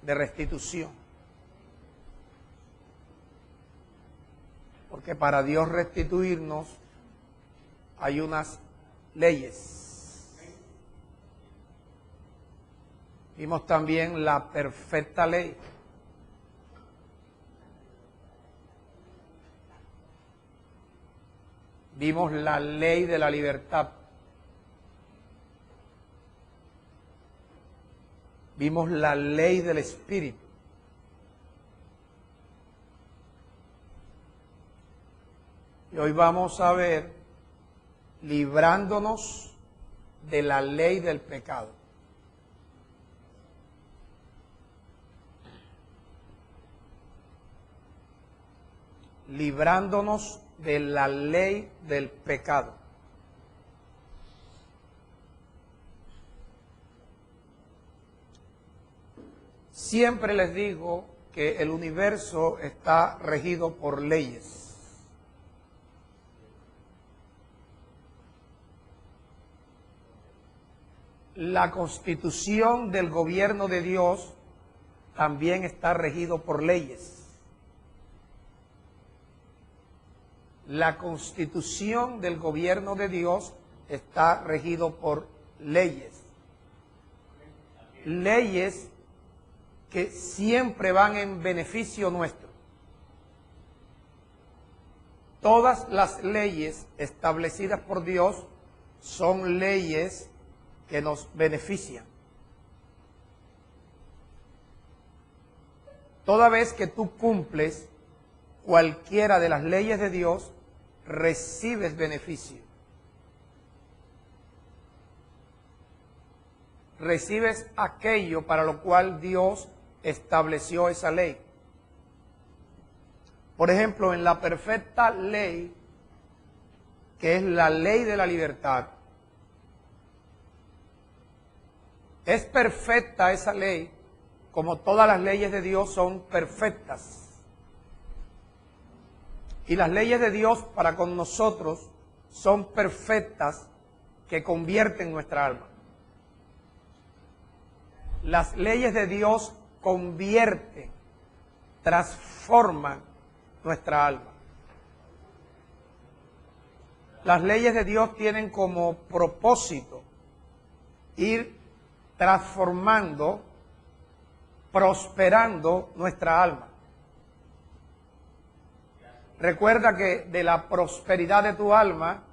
de restitución. Porque para Dios restituirnos hay unas leyes. Vimos también la perfecta ley. Vimos la ley de la libertad. Vimos la ley del Espíritu. Y hoy vamos a ver librándonos de la ley del pecado. Librándonos de la ley del pecado. Siempre les digo que el universo está regido por leyes. La constitución del gobierno de Dios también está regido por leyes. La constitución del gobierno de Dios está regido por leyes. Leyes que siempre van en beneficio nuestro. Todas las leyes establecidas por Dios son leyes que nos benefician. Toda vez que tú cumples cualquiera de las leyes de Dios, recibes beneficio. Recibes aquello para lo cual Dios estableció esa ley. Por ejemplo, en la perfecta ley, que es la ley de la libertad, es perfecta esa ley, como todas las leyes de Dios son perfectas. Y las leyes de Dios para con nosotros son perfectas, que convierten nuestra alma. Las leyes de Dios convierten, transforman nuestra alma. Las leyes de Dios tienen como propósito ir transformando, prosperando nuestra alma. Recuerda que de la prosperidad de tu alma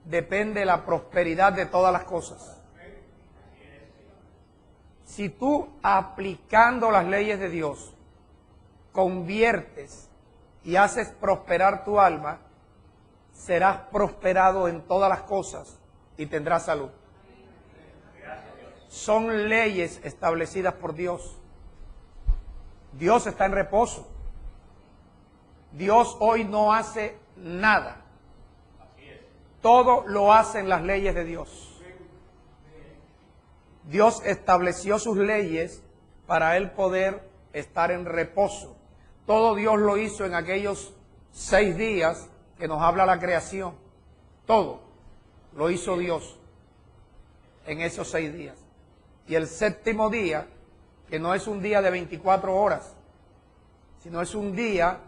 depende la prosperidad de todas las cosas. Si tú, aplicando las leyes de Dios, conviertes y haces prosperar tu alma, serás prosperado en todas las cosas y tendrás salud. Son leyes establecidas por Dios. Dios está en reposo. Dios hoy no hace nada. Todo lo hacen las leyes de Dios. Dios estableció sus leyes para Él poder estar en reposo. Todo Dios lo hizo en aquellos 6 días que nos habla la creación. Todo lo hizo Dios en esos 6 días. Y el séptimo día, que no es un día de 24 horas, sino es un día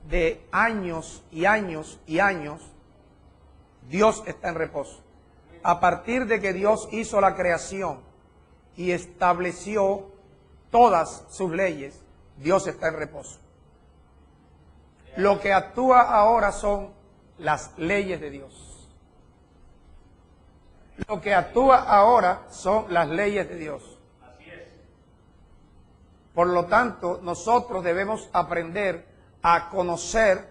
de años y años y años, Dios está en reposo. A partir de que Dios hizo la creación y estableció todas sus leyes, Dios está en reposo. Lo que actúa ahora son las leyes de Dios. Lo que actúa ahora son las leyes de Dios. Por lo tanto, nosotros debemos aprender a conocer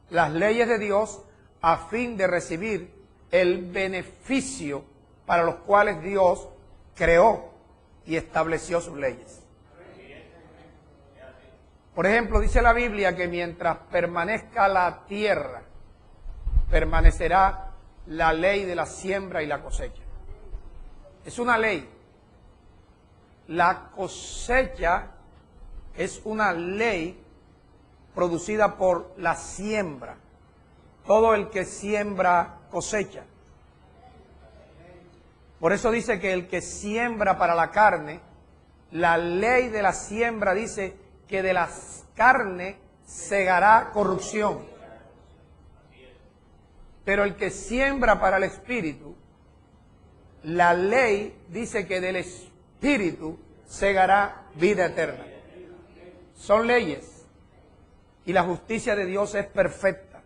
las leyes de Dios a fin de recibir el beneficio para los cuales Dios creó y estableció sus leyes. Por ejemplo, dice la Biblia que mientras permanezca la tierra, permanecerá la ley de la siembra y la cosecha. Es una ley. La cosecha es una ley producida por la siembra. Todo el que siembra cosecha. Por eso dice que el que siembra para la carne, La ley de la siembra dice que de las carnes segará corrupción. Pero el que siembra para el Espíritu, la ley dice que del Espíritu segará vida eterna. Son leyes. Y la justicia de Dios es perfecta.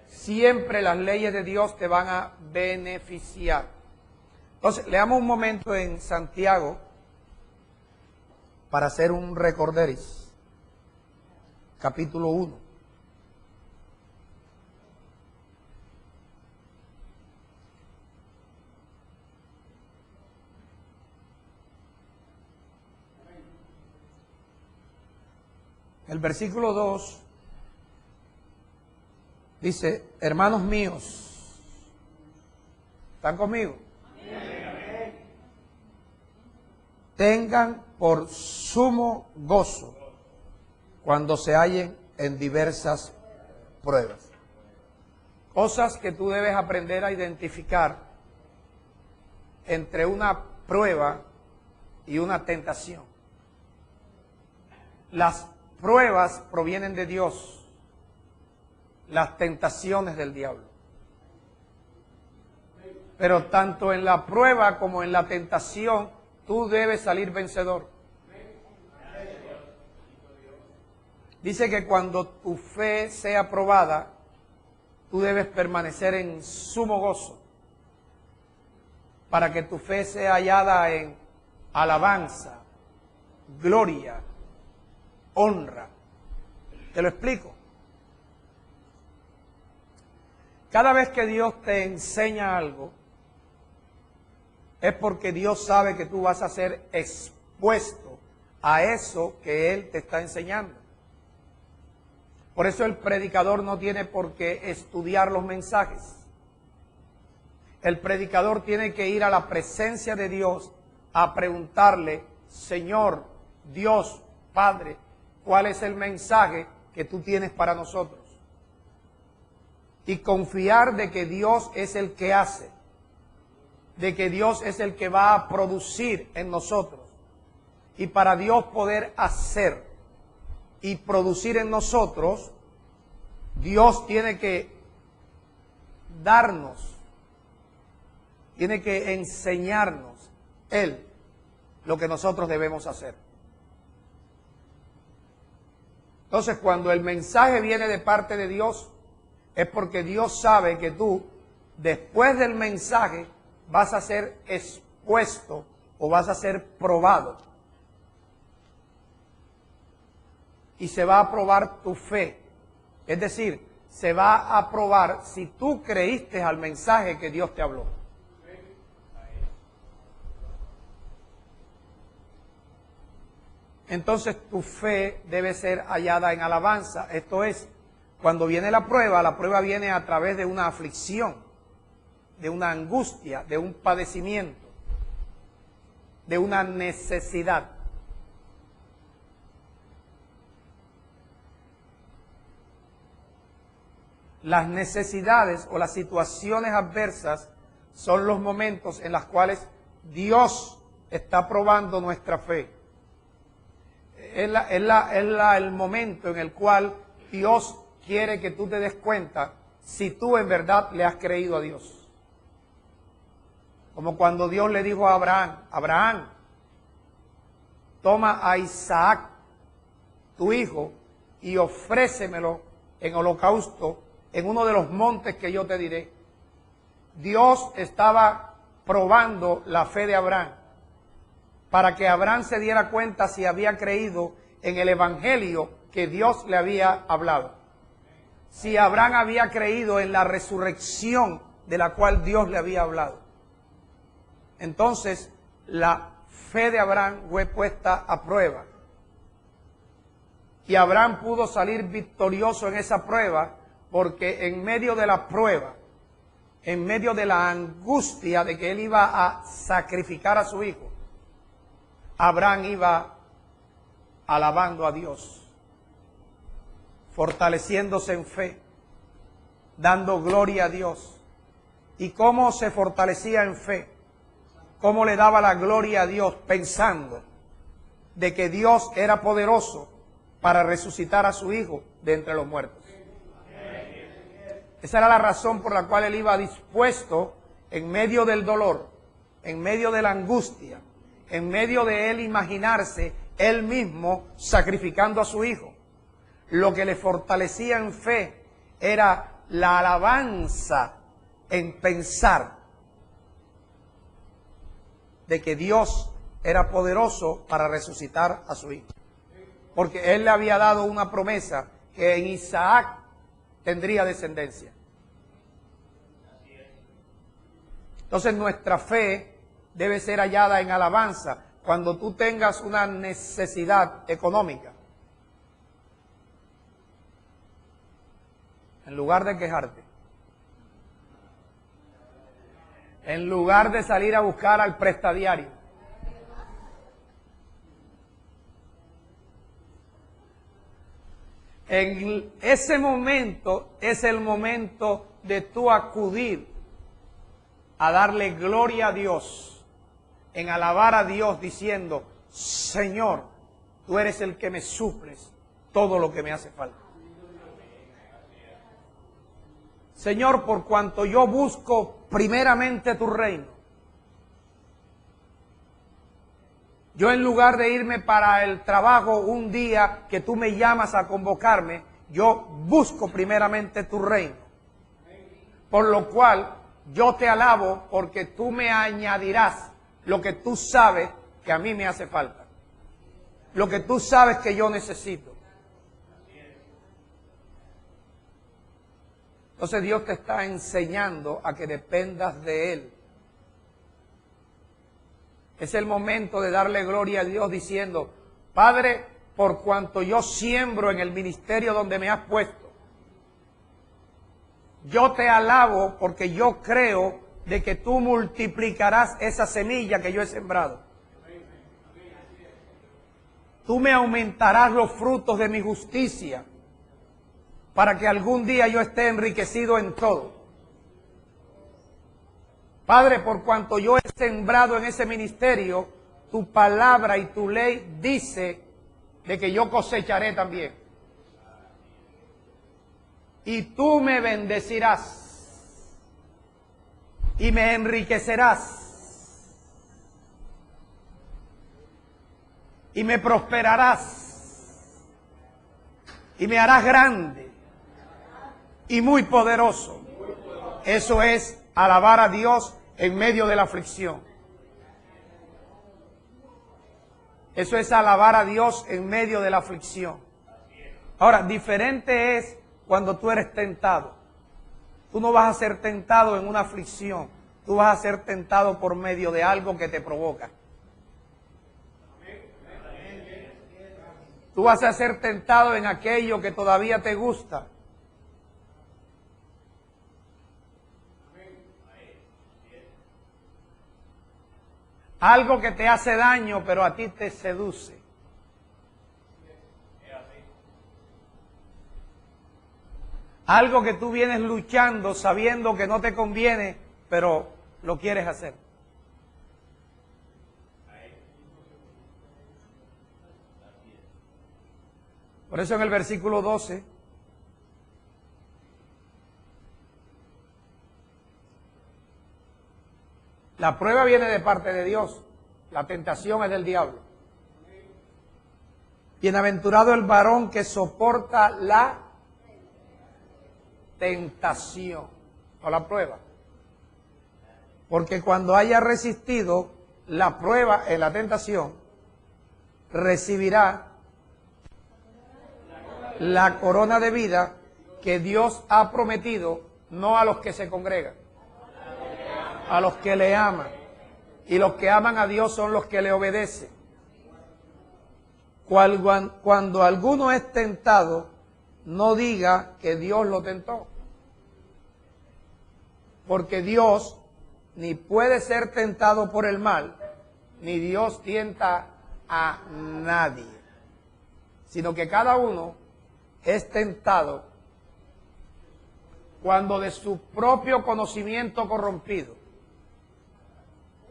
Siempre las leyes de Dios te van a beneficiar. Entonces, leamos un momento en Santiago para hacer un recorderis. Capítulo 1. El versículo 2 dice, hermanos míos, ¿están conmigo? Tengan por sumo gozo cuando se hallen en diversas pruebas. Cosas que tú debes aprender a identificar entre una prueba y una tentación. Las pruebas provienen de Dios, las tentaciones del diablo. Pero tanto en la prueba como en la tentación, tú debes salir vencedor. Dice que cuando tu fe sea probada, tú debes permanecer en sumo gozo, para que tu fe sea hallada en alabanza, gloria, honra. Te lo explico. Cada vez que Dios te enseña algo, es porque Dios sabe que tú vas a ser expuesto a eso que Él te está enseñando. Por eso el predicador no tiene por qué estudiar los mensajes. El predicador tiene que ir a la presencia de Dios a preguntarle, Señor, Dios, Padre, ¿cuál es el mensaje que tú tienes para nosotros? Y confiar de que Dios es el que hace, de que Dios es el que va a producir en nosotros. Y para Dios poder hacer y producir en nosotros, Dios tiene que darnos, tiene que enseñarnos Él lo que nosotros debemos hacer. Entonces, cuando el mensaje viene de parte de Dios, es porque Dios sabe que tú, después del mensaje, vas a ser expuesto o vas a ser probado. Y se va a probar tu fe. Es decir, se va a probar si tú creíste al mensaje que Dios te habló. Entonces tu fe debe ser hallada en alabanza. Esto es, cuando viene la prueba viene a través de una aflicción, de una angustia, de un padecimiento, de una necesidad. Las necesidades o las situaciones adversas son los momentos en los cuales Dios está probando nuestra fe. Es el momento en el cual Dios quiere que tú te des cuenta si tú en verdad le has creído a Dios. Como cuando Dios le dijo a Abraham, Abraham, toma a Isaac, tu hijo, y ofrécemelo en holocausto en uno de los montes que yo te diré. Dios estaba probando la fe de Abraham para que Abraham se diera cuenta si había creído en el evangelio que Dios le había hablado. Si Abraham había creído en la resurrección de la cual Dios le había hablado. Entonces, la fe de Abraham fue puesta a prueba. Y Abraham pudo salir victorioso en esa prueba porque en medio de la prueba, en medio de la angustia de que él iba a sacrificar a su hijo, Abraham iba alabando a Dios, fortaleciéndose en fe, dando gloria a Dios. ¿Y cómo se fortalecía en fe? ¿Cómo le daba la gloria a Dios? Pensando de que Dios era poderoso para resucitar a su hijo de entre los muertos. Esa era la razón por la cual él iba dispuesto, en medio del dolor, en medio de la angustia, en medio de él imaginarse él mismo sacrificando a su hijo. Lo que le fortalecía en fe era la alabanza en pensar de que Dios era poderoso para resucitar a su hijo. Porque él le había dado una promesa que en Isaac tendría descendencia. Entonces nuestra fe debe ser hallada en alabanza. Cuando tú tengas una necesidad económica, en lugar de quejarte, en lugar de salir a buscar al prestadiario, en ese momento es el momento de tú acudir a darle gloria a Dios, en alabar a Dios diciendo, Señor, tú eres el que me suples todo lo que me hace falta. Señor, por cuanto yo busco primeramente tu reino, yo en lugar de irme para el trabajo un día que tú me llamas a convocarme, yo busco primeramente tu reino. Por lo cual yo te alabo porque tú me añadirás lo que tú sabes que a mí me hace falta. Lo que tú sabes que yo necesito. Entonces Dios te está enseñando a que dependas de Él. Es el momento de darle gloria a Dios diciendo, Padre, por cuanto yo siembro en el ministerio donde me has puesto, yo te alabo porque yo creo de que tú multiplicarás esa semilla que yo he sembrado. Tú me aumentarás los frutos de mi justicia para que algún día yo esté enriquecido en todo. Padre, por cuanto yo he sembrado en ese ministerio, tu palabra y tu ley dice de que yo cosecharé también. Y tú me bendecirás y me enriquecerás y me prosperarás y me harás grande y muy poderoso. Eso es alabar a Dios en medio de la aflicción. Eso es alabar a Dios en medio de la aflicción. Ahora, diferente es cuando tú eres tentado. Tú no vas a ser tentado en una aflicción. Tú vas a ser tentado por medio de algo que te provoca. Tú vas a ser tentado en aquello que todavía te gusta. Algo que te hace daño, pero a ti te seduce. Algo que tú vienes luchando sabiendo que no te conviene, pero lo quieres hacer. Por eso en el versículo 12, la prueba viene de parte de Dios, la tentación es del diablo. Bienaventurado el varón que soporta la tentación o la prueba. Porque cuando haya resistido la prueba en la tentación, recibirá la corona de vida que Dios ha prometido, no a los que se congregan, a los que le aman. Y los que aman a Dios son los que le obedecen. Cuando alguno es tentado, no diga que Dios lo tentó. Porque Dios ni puede ser tentado por el mal, ni Dios tienta a nadie. Sino que cada uno es tentado cuando de su propio conocimiento corrompido,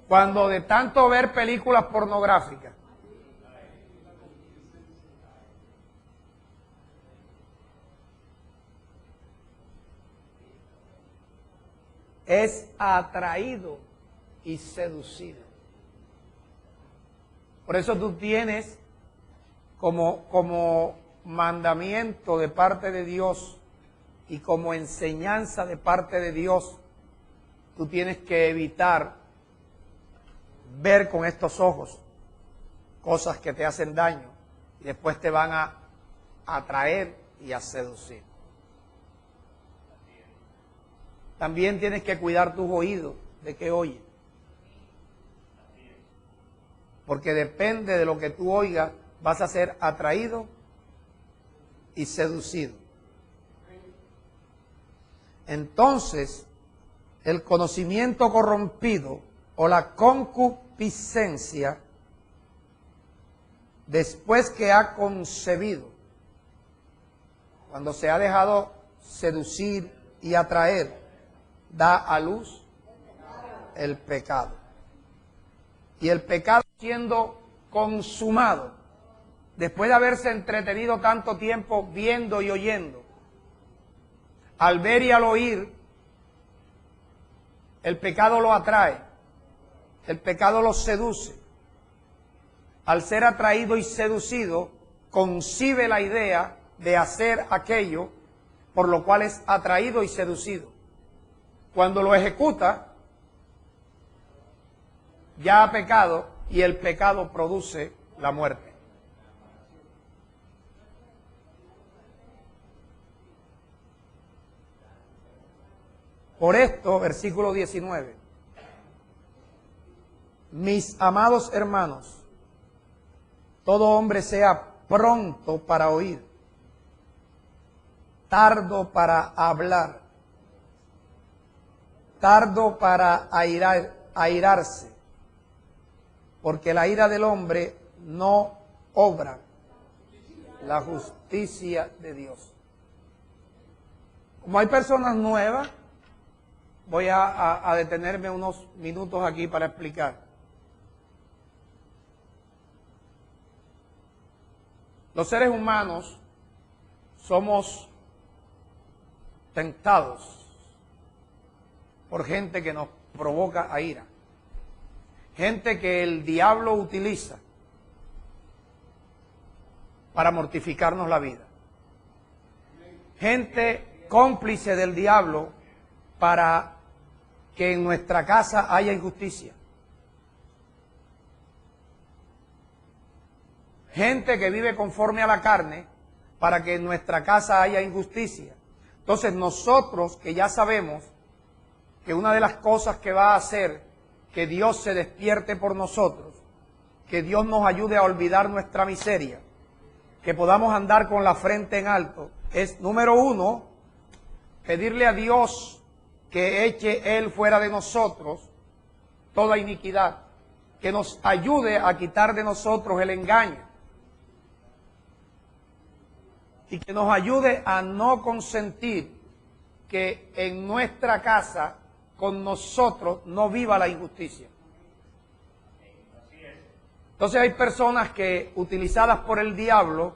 cuando de tanto ver películas pornográficas, es atraído y seducido. Por eso tú tienes como mandamiento de parte de Dios y como enseñanza de parte de Dios, tú tienes que evitar ver con estos ojos cosas que te hacen daño y después te van a atraer y a seducir. También tienes que cuidar tus oídos de qué oyes. Porque depende de lo que tú oigas, vas a ser atraído y seducido. Entonces, el conocimiento corrompido o la concupiscencia, después que ha concebido, cuando se ha dejado seducir y atraer, da a luz el pecado. Y el pecado siendo consumado, después de haberse entretenido tanto tiempo viendo y oyendo, al ver y al oír, el pecado lo atrae, el pecado lo seduce. Al ser atraído y seducido, concibe la idea de hacer aquello por lo cual es atraído y seducido. Cuando lo ejecuta, ya ha pecado y el pecado produce la muerte. Por esto, versículo 19, mis amados hermanos, todo hombre sea pronto para oír, tardo para hablar, tardo para airarse, porque la ira del hombre no obra la justicia de Dios. Como hay personas nuevas, voy a detenerme unos minutos aquí para explicar. Los seres humanos somos tentados por gente que nos provoca a ira. Gente que el diablo utiliza para mortificarnos la vida. Gente cómplice del diablo para que en nuestra casa haya injusticia. Gente que vive conforme a la carne para que en nuestra casa haya injusticia. Entonces nosotros que ya sabemos que una de las cosas que va a hacer que Dios se despierte por nosotros, que Dios nos ayude a olvidar nuestra miseria, que podamos andar con la frente en alto, es, número uno, pedirle a Dios que eche Él fuera de nosotros toda iniquidad, que nos ayude a quitar de nosotros el engaño y que nos ayude a no consentir que en nuestra casa con nosotros no viva la injusticia. Entonces hay personas que, utilizadas por el diablo,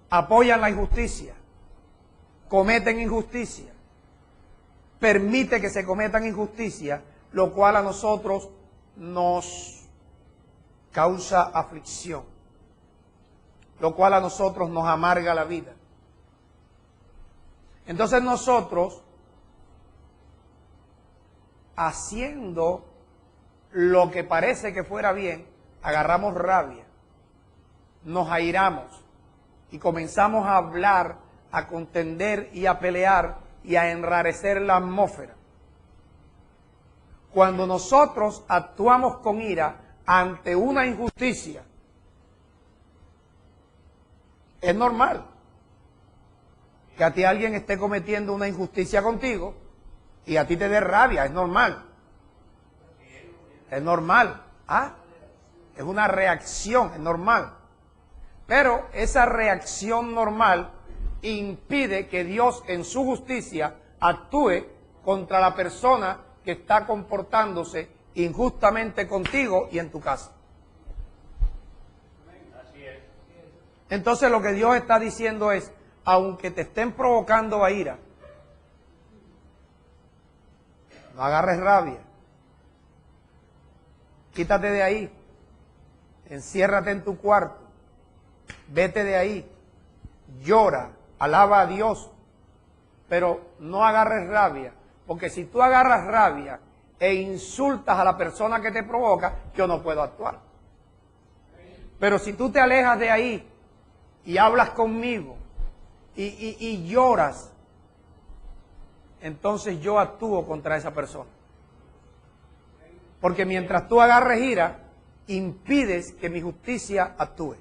apoyan la injusticia, cometen injusticia, permite que se cometan injusticia, lo cual a nosotros nos causa aflicción, lo cual a nosotros nos amarga la vida. Entonces nosotros, haciendo lo que parece que fuera bien, agarramos rabia, nos airamos y comenzamos a hablar, a contender y a pelear y a enrarecer la atmósfera. Cuando nosotros actuamos con ira ante una injusticia, es normal que a ti alguien esté cometiendo una injusticia contigo y a ti te dé rabia, es normal. Es normal. ¿Ah? Es una reacción, es normal. Pero esa reacción normal impide que Dios en su justicia actúe contra la persona que está comportándose injustamente contigo y en tu casa. Entonces lo que Dios está diciendo es, aunque te estén provocando a ira, No agarres rabia. Quítate de ahí. Enciérrate en tu cuarto. Vete de ahí. Llora. Alaba a Dios. Pero no agarres rabia. Porque si tú agarras rabia e insultas a la persona que te provoca, yo no puedo actuar. Pero si tú te alejas de ahí y hablas conmigo y lloras, entonces yo actúo contra esa persona. Porque mientras tú agarres ira, impides que mi justicia actúe.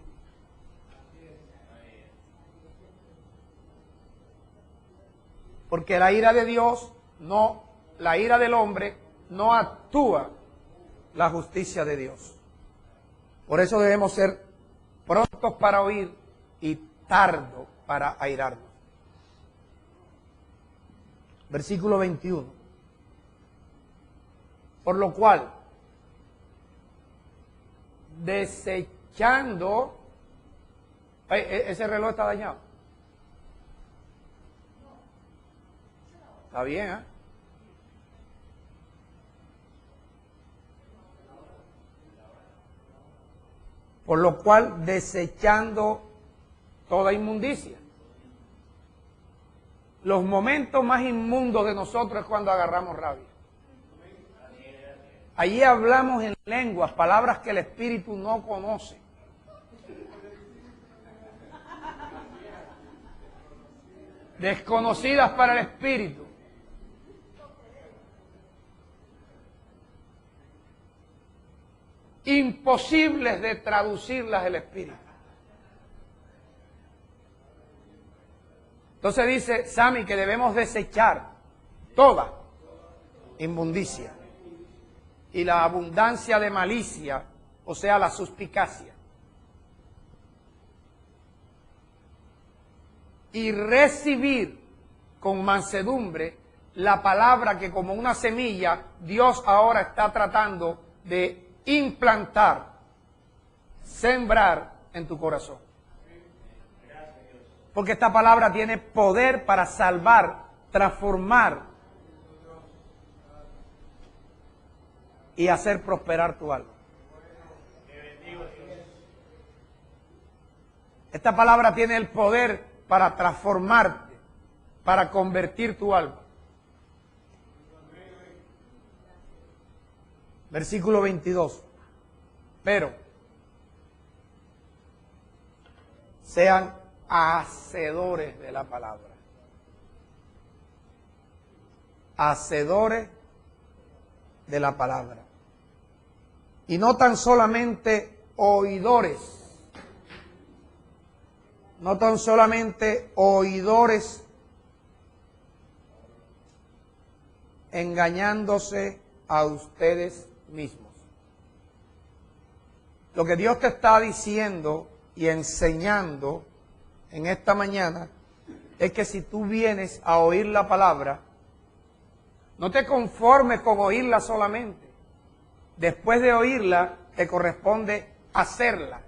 Porque la ira de Dios, la ira del hombre no actúa la justicia de Dios. Por eso debemos ser prontos para oír y tardos para airarnos. Versículo 21. Por lo cual, desechando... ese reloj está dañado. Está bien, ¿eh? Por lo cual, desechando toda inmundicia. Los momentos más inmundos de nosotros es cuando agarramos rabia. Allí hablamos en lenguas, palabras que el Espíritu no conoce. Desconocidas para el Espíritu. Imposibles de traducirlas el Espíritu. Entonces dice Sami que debemos desechar toda inmundicia y la abundancia de malicia, o sea, la suspicacia. Y recibir con mansedumbre la palabra que como una semilla Dios ahora está tratando de implantar, sembrar en tu corazón. Porque esta palabra tiene poder para salvar, transformar y hacer prosperar tu alma. Esta palabra tiene el poder para transformarte, para convertir tu alma. Versículo 22. Pero sean hacedores de la palabra. Hacedores de la palabra. Y no tan solamente oidores. No tan solamente oidores, engañándose a ustedes mismos. Lo que Dios te está diciendo y enseñando en esta mañana es que si tú vienes a oír la palabra, no te conformes con oírla solamente. Después de oírla, te corresponde hacerla,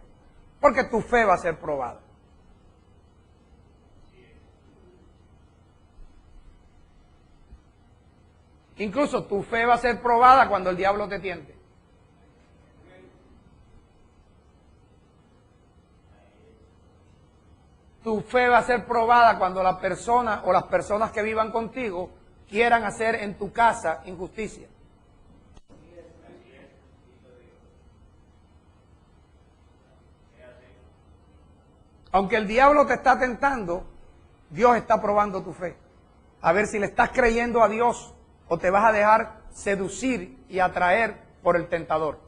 porque tu fe va a ser probada. Incluso tu fe va a ser probada cuando el diablo te tiente. Tu fe va a ser probada cuando la persona o las personas que vivan contigo quieran hacer en tu casa injusticia. Aunque el diablo te está tentando, Dios está probando tu fe. A ver si le estás creyendo a Dios o te vas a dejar seducir y atraer por el tentador.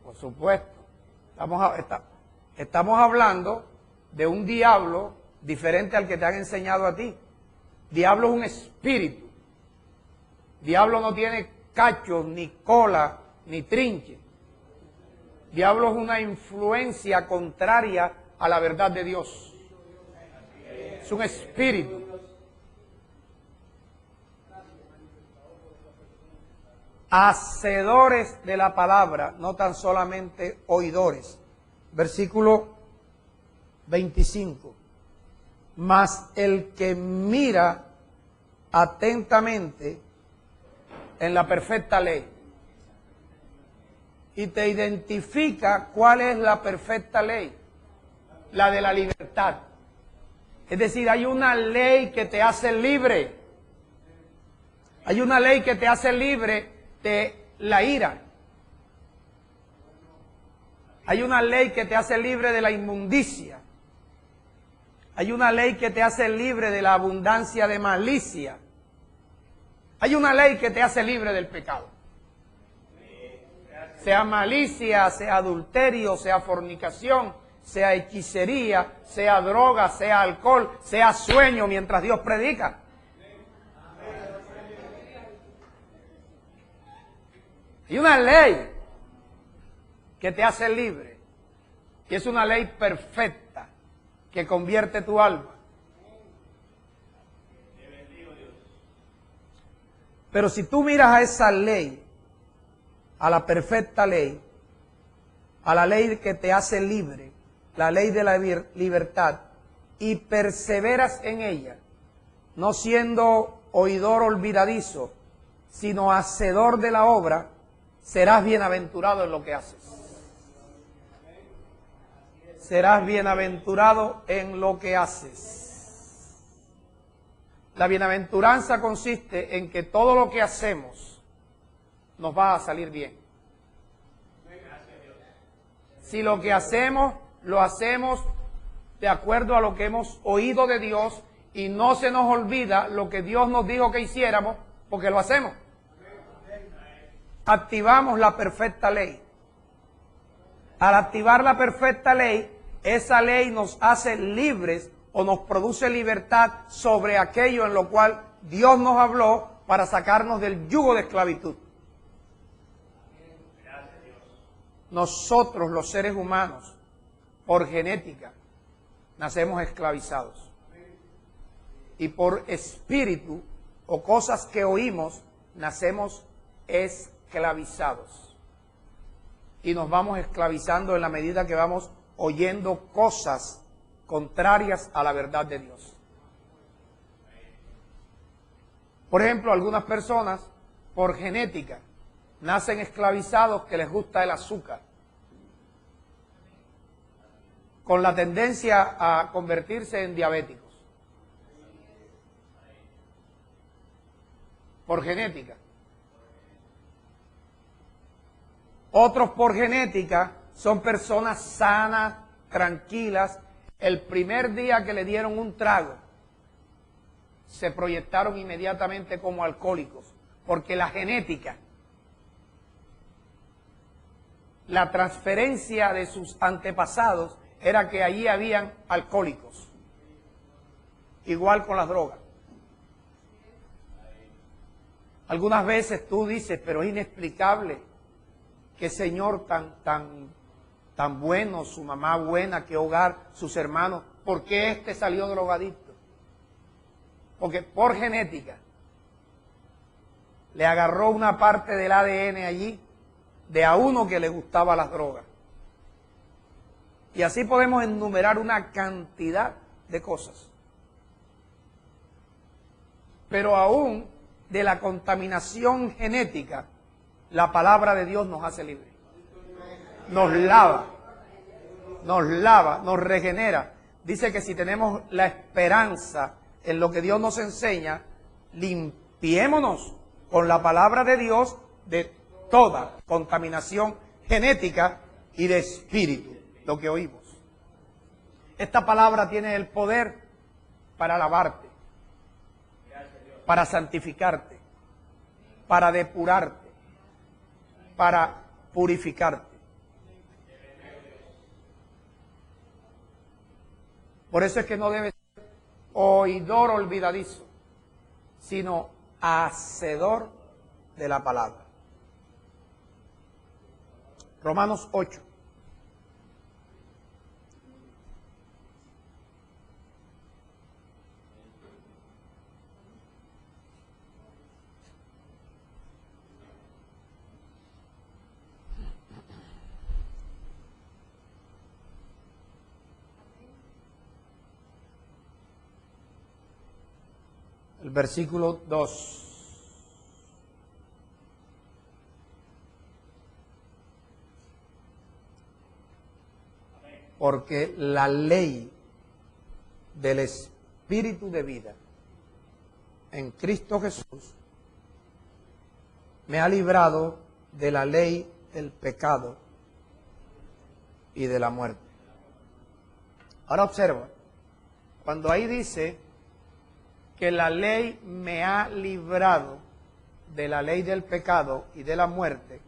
Por supuesto, estamos hablando de un diablo diferente al que te han enseñado a ti. Diablo es un espíritu. Diablo no tiene cachos, ni cola, ni trinche. Diablo es una influencia contraria a la verdad de Dios. Es un espíritu. Hacedores de la palabra, no tan solamente oidores. Versículo 25. mas el que mira atentamente en la perfecta ley y te identifica cuál es la perfecta ley, la de la libertad. Es decir, hay una ley que te hace libre. Hay una ley que te hace libre de la ira. Hay una ley que te hace libre de la inmundicia. Hay una ley que te hace libre de la abundancia de malicia. Hay una ley que te hace libre del pecado. Sea malicia, sea adulterio, sea fornicación, sea hechicería, sea droga, sea alcohol, sea sueño mientras Dios predica. Hay una ley que te hace libre y es una ley perfecta que convierte tu alma. Pero si tú miras a esa ley, a la perfecta ley, a la ley que te hace libre, la ley de la libertad, y perseveras en ella, no siendo oidor olvidadizo, sino hacedor de la obra, serás bienaventurado en lo que haces. Serás bienaventurado en lo que haces. La bienaventuranza consiste en que todo lo que hacemos nos va a salir bien. Si lo que hacemos, lo hacemos de acuerdo a lo que hemos oído de Dios y no se nos olvida lo que Dios nos dijo que hiciéramos, porque lo hacemos. Activamos la perfecta ley. Al activar la perfecta ley, esa ley nos hace libres o nos produce libertad sobre aquello en lo cual Dios nos habló para sacarnos del yugo de esclavitud. Nosotros, los seres humanos, por genética, nacemos esclavizados. Y por espíritu o cosas que oímos, nacemos esclavizados. Y nos vamos esclavizando en la medida que vamos oyendo cosas contrarias a la verdad de Dios. Por ejemplo, algunas personas, por genética, nacen esclavizados que les gusta el azúcar, con la tendencia a convertirse en diabéticos. Por genética. Otros por genética son personas sanas, tranquilas. El primer día que le dieron un trago, se proyectaron inmediatamente como alcohólicos, porque la genética, la transferencia de sus antepasados era que allí habían alcohólicos. Igual con las drogas. Algunas veces tú dices, pero es inexplicable, qué señor tan bueno, su mamá buena, qué hogar, sus hermanos, ¿por qué este salió drogadicto? Porque por genética le agarró una parte del ADN allí de a uno que le gustaba las drogas. Y así podemos enumerar una cantidad de cosas. Pero aún de la contaminación genética, la palabra de Dios nos hace libres. Nos lava, nos regenera. Dice que si tenemos la esperanza en lo que Dios nos enseña, limpiémonos con la palabra de Dios de toda contaminación genética y de espíritu, lo que oímos. Esta palabra tiene el poder para lavarte, para santificarte, para depurarte, para purificarte. Por eso es que no debes ser oidor olvidadizo, sino hacedor de la palabra. Romanos 8. versículo 2. Porque la ley del Espíritu de vida en Cristo Jesús me ha librado de la ley del pecado y de la muerte. Ahora observa, cuando ahí dice que la ley me ha librado de la ley del pecado y de la muerte,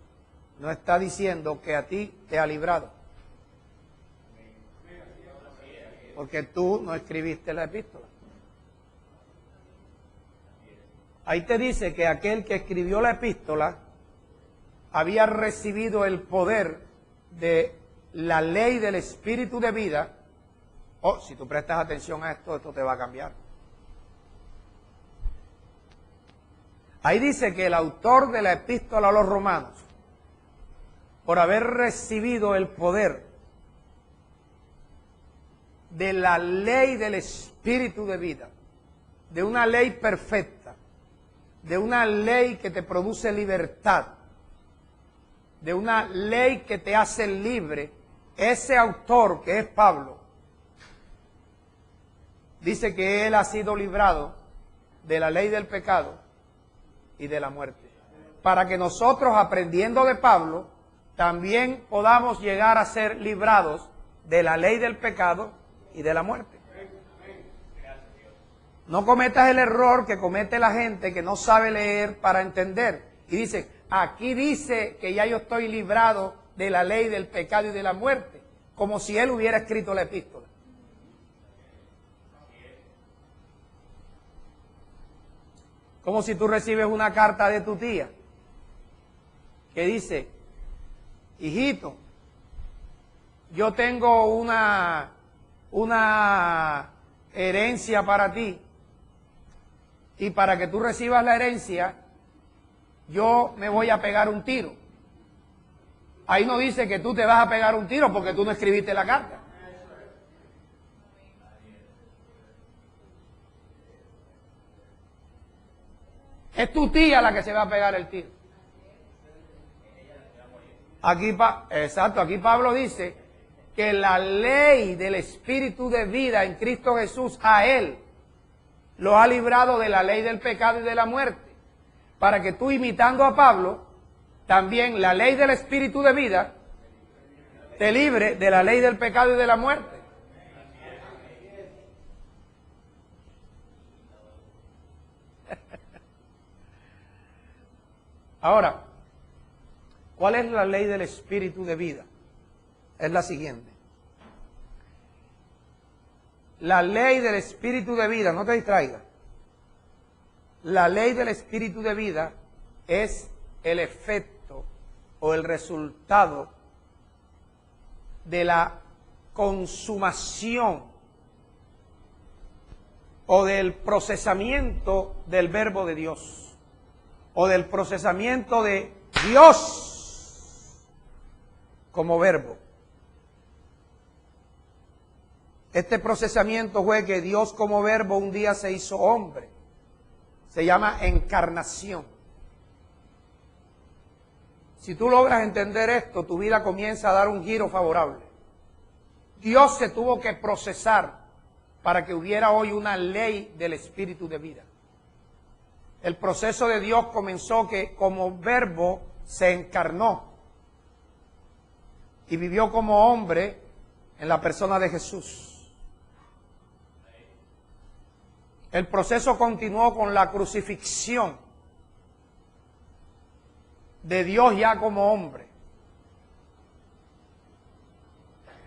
no está diciendo que a ti te ha librado. Porque tú no escribiste la epístola. Ahí te dice que aquel que escribió la epístola había recibido el poder de la ley del Espíritu de vida. Oh, si tú prestas atención a esto, esto te va a cambiar. Ahí dice que el autor de la epístola a los romanos, por haber recibido el poder de la ley del Espíritu de vida, de una ley perfecta, de una ley que te produce libertad, de una ley que te hace libre, ese autor que es Pablo, dice que él ha sido librado de la ley del pecado y de la muerte, para que nosotros, aprendiendo de Pablo, también podamos llegar a ser librados de la ley del pecado y de la muerte. No cometas el error que comete la gente que no sabe leer para entender. Y dice, aquí dice que ya yo estoy librado de la ley del pecado y de la muerte, como si él hubiera escrito la epístola. Como si tú recibes una carta de tu tía que dice, hijito, yo tengo una herencia para ti, y para que tú recibas la herencia, yo me voy a pegar un tiro. Ahí no dice que tú te vas a pegar un tiro porque tú no escribiste la carta. Es tu tía la que se va a pegar el tiro. Exacto, aquí Pablo dice que la ley del Espíritu de vida en Cristo Jesús a él lo ha librado de la ley del pecado y de la muerte, para que tú, imitando a Pablo, también la ley del Espíritu de vida te libre de la ley del pecado y de la muerte. Ahora, ¿cuál es la ley del Espíritu de vida? Es la siguiente. La ley del Espíritu de vida, no te distraigas. La ley del Espíritu de vida es el efecto o el resultado de la consumación o del procesamiento del verbo de Dios, o del procesamiento de Dios como verbo. Este procesamiento fue que Dios como verbo un día se hizo hombre. Se llama encarnación. Si tú logras entender esto, tu vida comienza a dar un giro favorable. Dios se tuvo que procesar para que hubiera hoy una ley del Espíritu de vida. El proceso de Dios comenzó que como verbo se encarnó y vivió como hombre en la persona de Jesús. El proceso continuó con la crucifixión de Dios ya como hombre.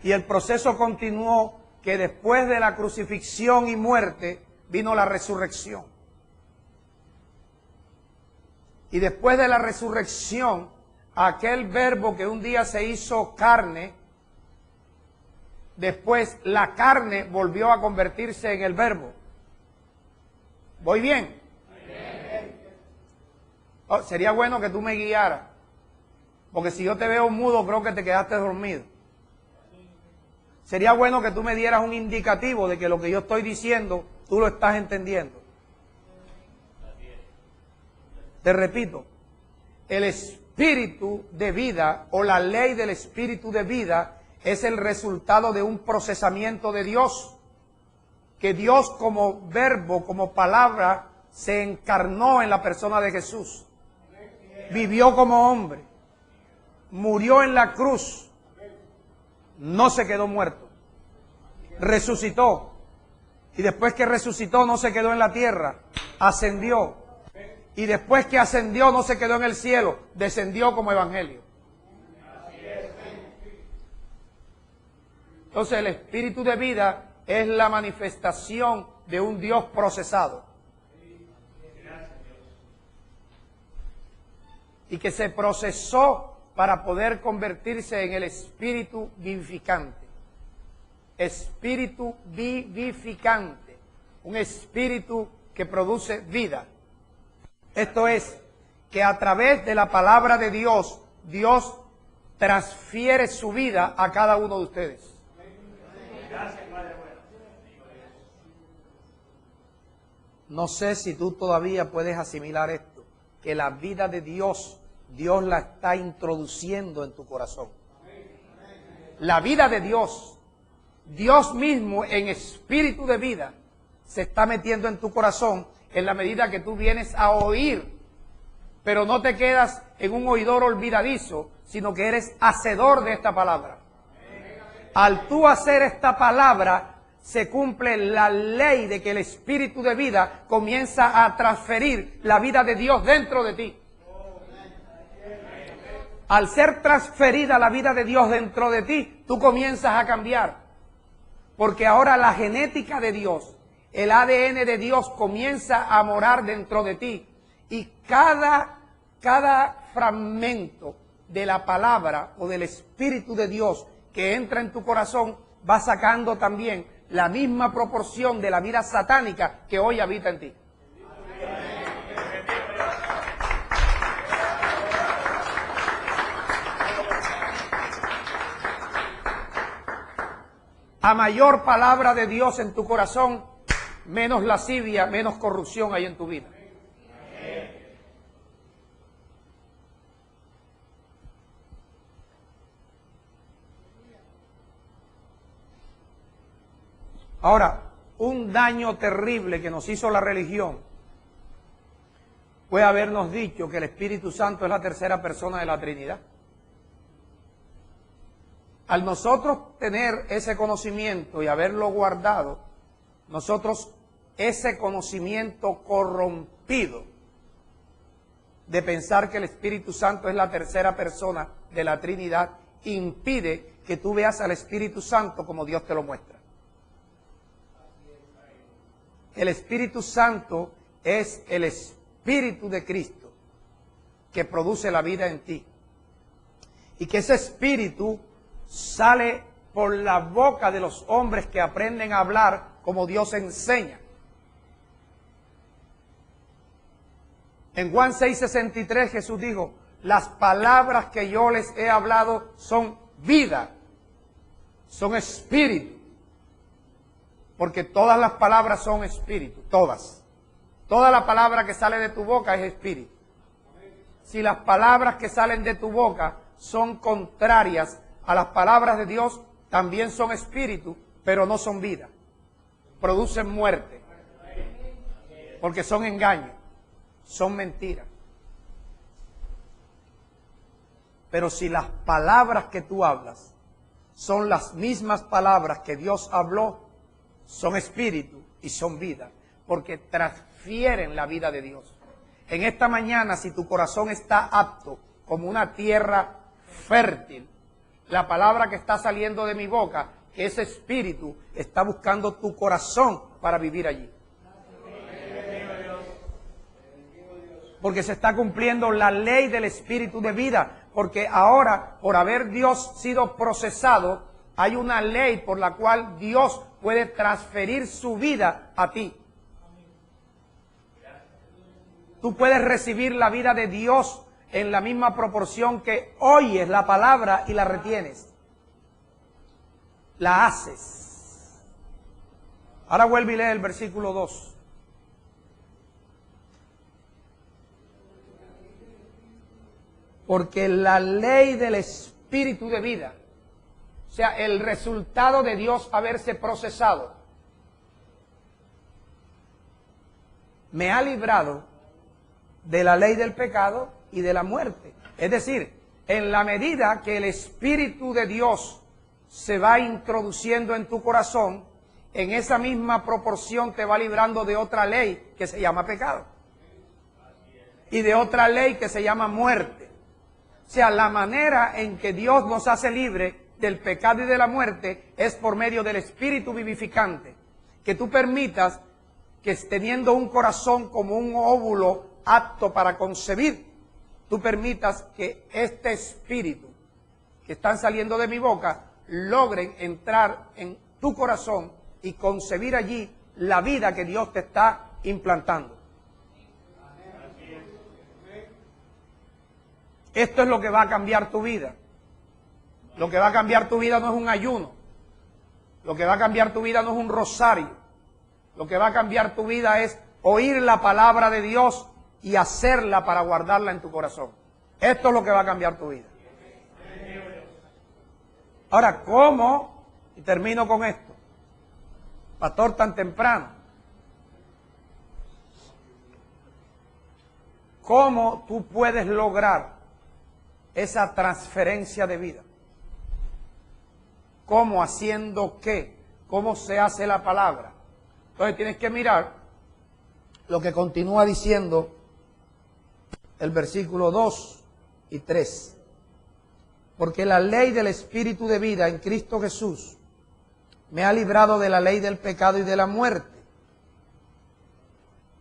Y el proceso continuó que después de la crucifixión y muerte vino la resurrección. Y después de la resurrección, aquel verbo que un día se hizo carne, después la carne volvió a convertirse en el verbo. ¿Voy bien? Oh, sería bueno que tú me guiaras, porque si yo te veo mudo creo que te quedaste dormido. Sería bueno que tú me dieras un indicativo de que lo que yo estoy diciendo tú lo estás entendiendo. Te repito, el espíritu de vida o la ley del espíritu de vida es el resultado de un procesamiento de Dios, que Dios como verbo, como palabra, se encarnó en la persona de Jesús. Vivió como hombre, murió en la cruz, no se quedó muerto, resucitó, y después que resucitó no se quedó en la tierra, ascendió, y después que ascendió no se quedó en el cielo, descendió como evangelio. Entonces el espíritu de vida es la manifestación de un Dios procesado. Y que se procesó para poder convertirse en el espíritu vivificante. Espíritu vivificante. Un espíritu que produce vida. Esto es, que a través de la palabra de Dios, Dios transfiere su vida a cada uno de ustedes. No sé si tú todavía puedes asimilar esto, que la vida de Dios, Dios la está introduciendo en tu corazón. La vida de Dios, Dios mismo en espíritu de vida, se está metiendo en tu corazón en la medida que tú vienes a oír, pero no te quedas en un oidor olvidadizo, sino que eres hacedor de esta palabra. Al tú hacer esta palabra, se cumple la ley de que el espíritu de vida comienza a transferir la vida de Dios dentro de ti. Al ser transferida la vida de Dios dentro de ti, tú comienzas a cambiar. Porque ahora la genética de Dios, el ADN de Dios comienza a morar dentro de ti. Y cada fragmento de la palabra o del Espíritu de Dios que entra en tu corazón va sacando también la misma proporción de la vida satánica que hoy habita en ti. A mayor palabra de Dios en tu corazón, menos lascivia, menos corrupción hay en tu vida. Ahora, un daño terrible que nos hizo la religión fue habernos dicho que el Espíritu Santo es la tercera persona de la Trinidad. Al nosotros tener ese conocimiento y haberlo guardado, nosotros ese conocimiento corrompido de pensar que el Espíritu Santo es la tercera persona de la Trinidad impide que tú veas al Espíritu Santo como Dios te lo muestra. El Espíritu Santo es el Espíritu de Cristo que produce la vida en ti. Y que ese Espíritu sale por la boca de los hombres que aprenden a hablar como Dios enseña. En Juan 6:63 Jesús dijo, las palabras que yo les he hablado son vida, son espíritu. Porque todas las palabras son espíritu, todas. Toda la palabra que sale de tu boca es espíritu. Si las palabras que salen de tu boca son contrarias a las palabras de Dios, también son espíritu, pero no son vida. Producen muerte. Porque son engaños, son mentiras. Pero si las palabras que tú hablas son las mismas palabras que Dios habló, son espíritu y son vida, porque transfieren la vida de Dios. En esta mañana, si tu corazón está apto como una tierra fértil, la palabra que está saliendo de mi boca, que ese espíritu está buscando tu corazón para vivir allí. Porque se está cumpliendo la ley del espíritu de vida, porque ahora, por haber Dios sido procesado, hay una ley por la cual Dios puede transferir su vida a ti. Tú puedes recibir la vida de Dios en la misma proporción que oyes la palabra y la retienes. La haces. Ahora vuelve y lee el versículo 2. Porque la ley del espíritu de vida, o sea, el resultado de Dios haberse procesado, me ha librado de la ley del pecado y de la muerte. Es decir, en la medida que el Espíritu de Dios se va introduciendo en tu corazón, en esa misma proporción te va librando de otra ley que se llama pecado. Y de otra ley que se llama muerte. O sea, la manera en que Dios nos hace libre del pecado y de la muerte es por medio del Espíritu vivificante. Que tú permitas que teniendo un corazón como un óvulo apto para concebir, tú permitas que este espíritu que están saliendo de mi boca logren entrar en tu corazón y concebir allí la vida que Dios te está implantando. Esto es lo que va a cambiar tu vida. Lo que va a cambiar tu vida no es un ayuno. Lo que va a cambiar tu vida no es un rosario. Lo que va a cambiar tu vida es oír la palabra de Dios y hacerla para guardarla en tu corazón. Esto es lo que va a cambiar tu vida. Ahora, ¿cómo? Y termino con esto. Pastor, tan temprano. ¿Cómo tú puedes lograr esa transferencia de vida? ¿Cómo? ¿Haciendo qué? ¿Cómo se hace la palabra? Entonces tienes que mirar lo que continúa diciendo el versículo 2 y 3. Porque la ley del Espíritu de vida en Cristo Jesús me ha librado de la ley del pecado y de la muerte.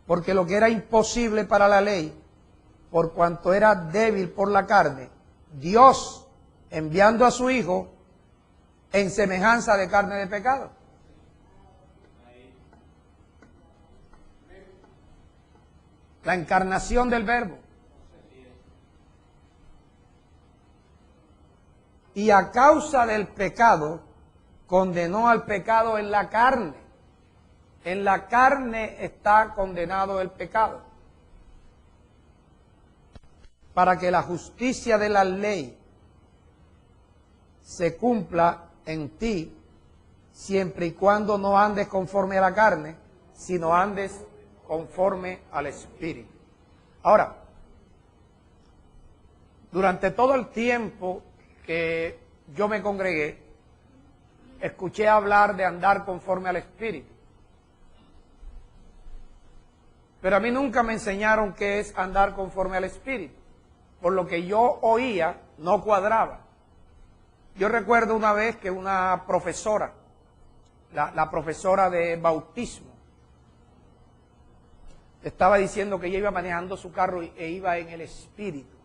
Porque lo que era imposible para la ley, por cuanto era débil por la carne, Dios, enviando a su Hijo en semejanza de carne de pecado. La encarnación del Verbo. Y a causa del pecado, condenó al pecado en la carne. En la carne está condenado el pecado. Para que la justicia de la ley se cumpla en ti, siempre y cuando no andes conforme a la carne, sino andes conforme al Espíritu. Ahora, durante todo el tiempo que yo me congregué, escuché hablar de andar conforme al Espíritu. Pero a mí nunca me enseñaron qué es andar conforme al Espíritu. Por lo que yo oía, no cuadraba. Yo recuerdo una vez que una profesora, la profesora de bautismo, estaba diciendo que ella iba manejando su carro e iba en el Espíritu.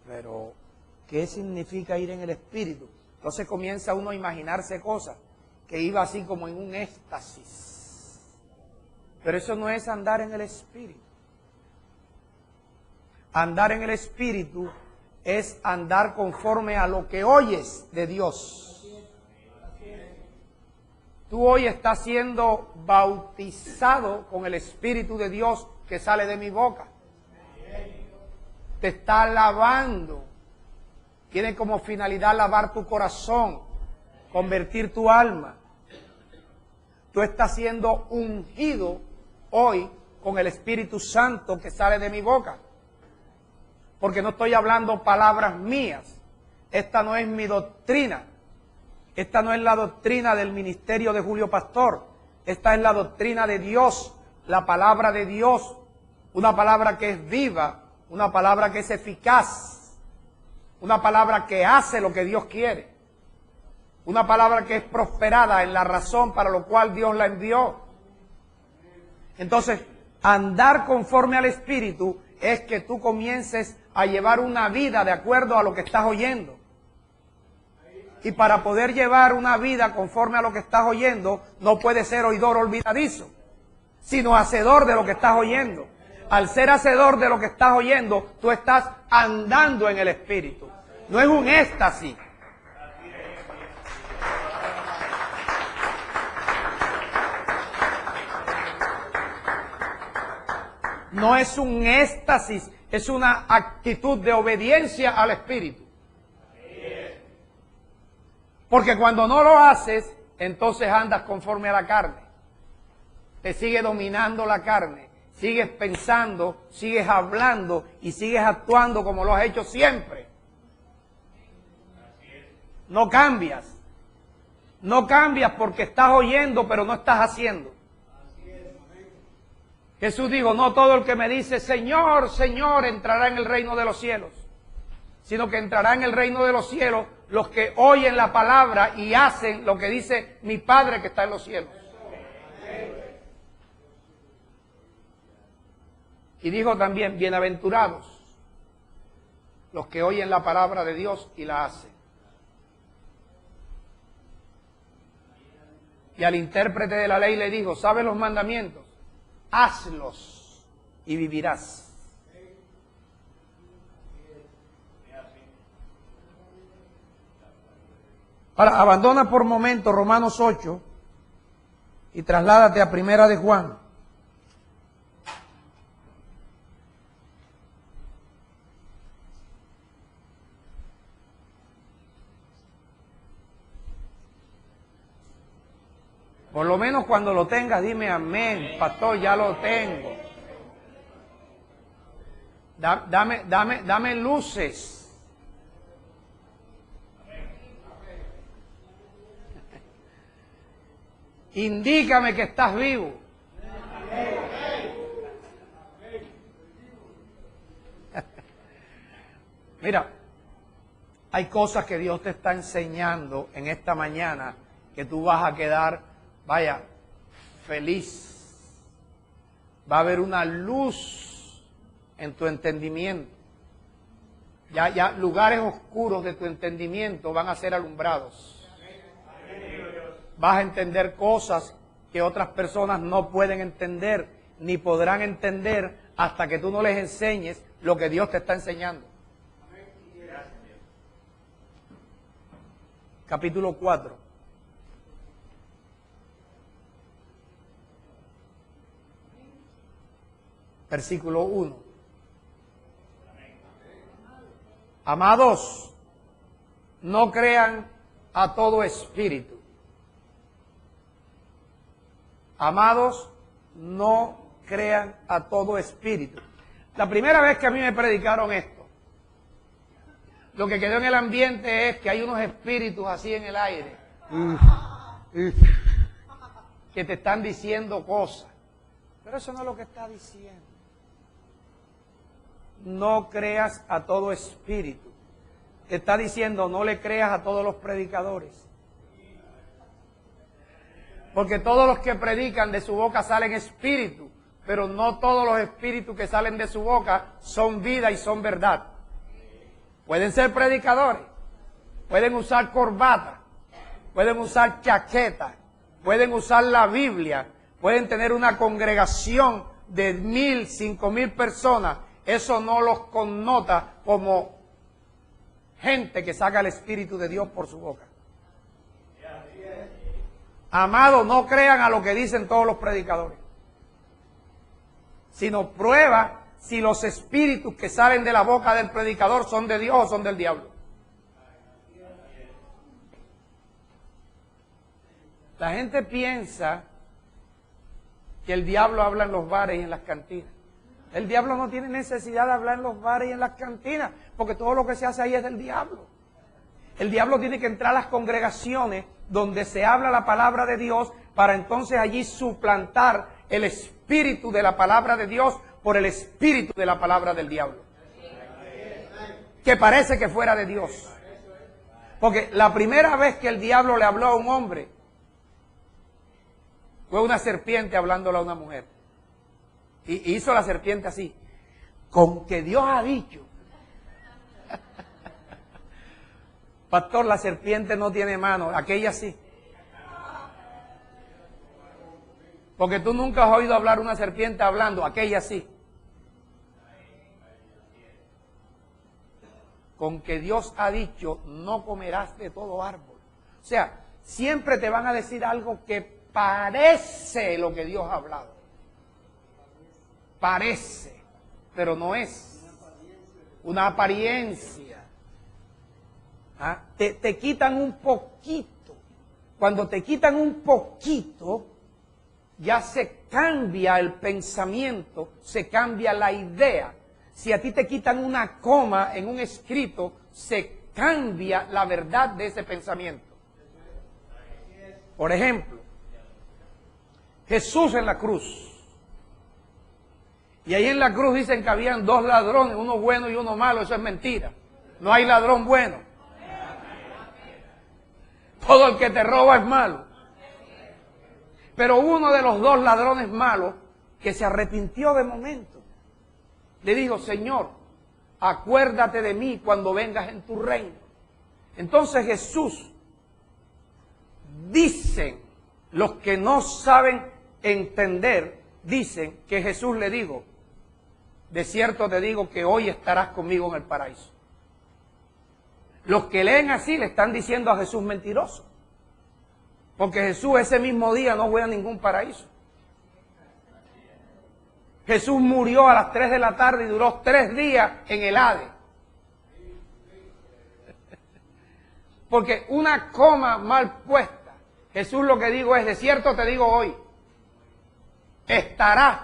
Pero, ¿qué significa ir en el Espíritu? Entonces comienza uno a imaginarse cosas, que iba así como en un éxtasis. Pero eso no es andar en el Espíritu. Andar en el Espíritu es andar conforme a lo que oyes de Dios. Tú hoy estás siendo bautizado con el Espíritu de Dios que sale de mi boca. Te está lavando. Tiene como finalidad lavar tu corazón, convertir tu alma. Tú estás siendo ungido hoy con el Espíritu Santo que sale de mi boca. Porque no estoy hablando palabras mías. Esta no es mi doctrina. Esta no es la doctrina del ministerio de Julio Pastor. Esta es la doctrina de Dios, la palabra de Dios. Una palabra que es viva, una palabra que es eficaz, una palabra que hace lo que Dios quiere. Una palabra que es prosperada en la razón para lo cual Dios la envió. Entonces, andar conforme al Espíritu es que tú comiences a llevar una vida de acuerdo a lo que estás oyendo. Y para poder llevar una vida conforme a lo que estás oyendo, no puedes ser oidor olvidadizo, sino hacedor de lo que estás oyendo. Al ser hacedor de lo que estás oyendo, tú estás andando en el Espíritu. No es un éxtasis. No es un éxtasis es una actitud de obediencia al Espíritu. Porque cuando no lo haces, entonces andas conforme a la carne. Te sigue dominando la carne. Sigues pensando, sigues hablando y sigues actuando como lo has hecho siempre. No cambias. No cambias porque estás oyendo, pero no estás haciendo. Jesús dijo, no todo el que me dice, Señor, Señor, entrará en el reino de los cielos, sino que entrará en el reino de los cielos los que oyen la palabra y hacen lo que dice mi Padre que está en los cielos. Y dijo también, bienaventurados los que oyen la palabra de Dios y la hacen. Y al intérprete de la ley le dijo, ¿sabes los mandamientos? Hazlos y vivirás. Ahora, abandona por momento Romanos 8 y trasládate a Primera de Juan. Por lo menos cuando lo tengas, dime amén, pastor, ya lo tengo. Dame luces. Indícame que estás vivo. Mira, hay cosas que Dios te está enseñando en esta mañana que tú vas a quedar, vaya, feliz. Va a haber una luz en tu entendimiento. Ya lugares oscuros de tu entendimiento van a ser alumbrados. Vas a entender cosas que otras personas no pueden entender, ni podrán entender hasta que tú no les enseñes lo que Dios te está enseñando. Capítulo 4. Versículo 1. Amados, no crean a todo espíritu. Amados, no crean a todo espíritu. La primera vez que a mí me predicaron esto, lo que quedó en el ambiente es que hay unos espíritus así en el aire que te están diciendo cosas. Pero eso no es lo que está diciendo. No creas a todo espíritu. Te está diciendo, no le creas a todos los predicadores. Porque todos los que predican de su boca salen espíritu, pero no todos los espíritus que salen de su boca son vida y son verdad. Pueden ser predicadores, pueden usar corbata, pueden usar chaqueta, pueden usar la Biblia, pueden tener una congregación de 1,000, 5,000 personas. Eso no los connota como gente que saca el Espíritu de Dios por su boca. Amados, no crean a lo que dicen todos los predicadores, sino prueba si los espíritus que salen de la boca del predicador son de Dios o son del diablo. La gente piensa que el diablo habla en los bares y en las cantinas. El diablo no tiene necesidad de hablar en los bares y en las cantinas, porque todo lo que se hace ahí es del diablo. El diablo tiene que entrar a las congregaciones donde se habla la palabra de Dios para entonces allí suplantar el espíritu de la palabra de Dios por el espíritu de la palabra del diablo, que parece que fuera de Dios. Porque la primera vez que el diablo le habló a un hombre fue una serpiente hablándole a una mujer. Y hizo la serpiente así, con que Dios ha dicho. Pastor, la serpiente no tiene mano, aquella sí. Porque tú nunca has oído hablar una serpiente hablando, aquella sí. Con que Dios ha dicho, no comerás de todo árbol. O sea, siempre te van a decir algo que parece lo que Dios ha hablado. Parece, pero no es. una apariencia. ¿Ah? Te quitan un poquito. Cuando te quitan un poquito, ya se cambia el pensamiento, se cambia la idea. Si a ti te quitan una coma en un escrito, se cambia la verdad de ese pensamiento. Por ejemplo, Jesús en la cruz. Y ahí en la cruz dicen que habían dos ladrones, uno bueno y uno malo. Eso es mentira. No hay ladrón bueno. Todo el que te roba es malo. Pero uno de los dos ladrones malos, que se arrepintió de momento, le dijo: Señor, acuérdate de mí cuando vengas en tu reino. Entonces Jesús, dicen los que no saben entender, dicen que Jesús le dijo: de cierto te digo que hoy estarás conmigo en el paraíso. Los que leen así le están diciendo a Jesús mentiroso. Porque Jesús ese mismo día no fue a ningún paraíso. Jesús murió a las 3 de la tarde y duró 3 días en el Hades. Porque una coma mal puesta, Jesús lo que digo es: de cierto te digo hoy, estarás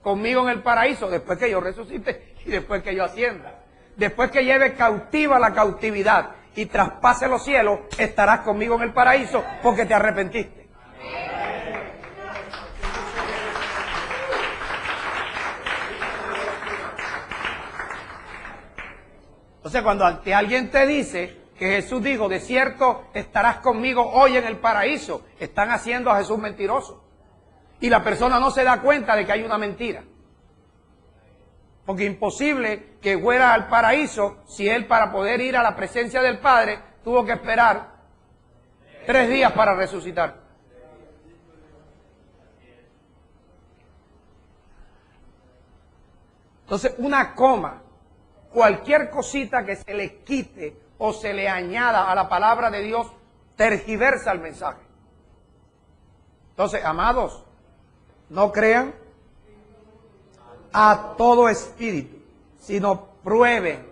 conmigo en el paraíso después que yo resucite y después que yo ascienda. Después que lleve cautiva la cautividad y traspase los cielos, estarás conmigo en el paraíso porque te arrepentiste. Entonces, cuando alguien te dice que Jesús dijo: de cierto estarás conmigo hoy en el paraíso, están haciendo a Jesús mentiroso. Y la persona no se da cuenta de que hay una mentira. Porque imposible que fuera al paraíso si él, para poder ir a la presencia del Padre, tuvo que esperar 3 días para resucitar. Entonces, una coma, cualquier cosita que se le quite o se le añada a la palabra de Dios, tergiversa el mensaje. Entonces, amados, no crean a todo espíritu, sino prueben